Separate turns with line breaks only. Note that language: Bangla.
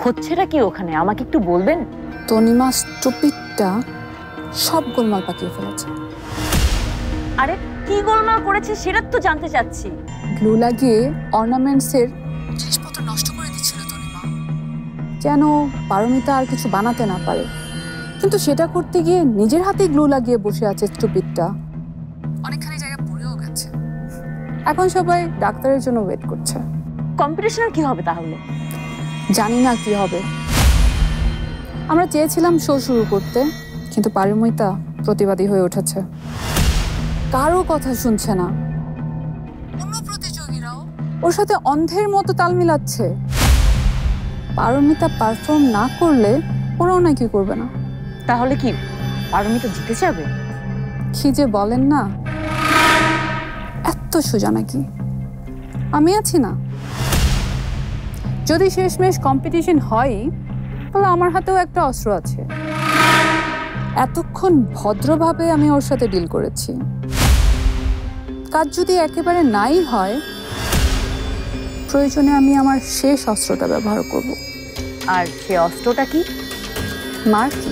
হচ্ছেটা কি ওখানে আমাকে একটু বলবেন?
তনিমা স্টুপিডটা সব গোলমাল পাকিয়ে ফেলেছে।
আরে কি গোলমাল করেছে সেটা তো জানতে চাচ্ছি।
গ্লু লাগিয়ে অর্নামেন্টসের জিনিসপত্র নষ্ট করে দিচ্ছিল তনিমা, যেন পারমিতা আর কিছু বানাতে না পারে। কিন্তু সেটা করতে গিয়ে নিজের হাতে গ্লু লাগিয়ে বসে আছে স্টুপিডটা। অনেকখানি জায়গা পুড়েও গেছে। এখন সবাই ডাক্তারের জন্য ওয়েট করছে।
কম্পিটিশনের কি হবে তাহলে?
জানি না কি হবে। আমরা চেয়েছিলাম শো শুরু করতে, কিন্তু পারমিতা প্রতিবাদী হয়ে উঠেছে। কারো কথা শুনছে না। অন্য প্রতিযোগীরাও ওর সাথে অন্ধের মতো তাল মিলাচ্ছে। পারমিতা পারফর্ম না করলে ওরাও নাকি করবে না।
তাহলে কি পারমিতা জিতে যাবে?
কি যে বলেন না, এত সোজা নাকি? আমি আছি না। যদি শেষমেশ কম্পিটিশন হয়, তাহলে আমার হাতেও একটা অস্ত্র আছে। এতক্ষণ ভদ্রভাবে আমি ওর সাথে ডিল করেছি। কাজ যদি একেবারে নাই হয়, প্রয়োজনে আমি আমার শেষ অস্ত্রটা ব্যবহার করব।
আর সে অস্ত্রটা কি?
মার্কি।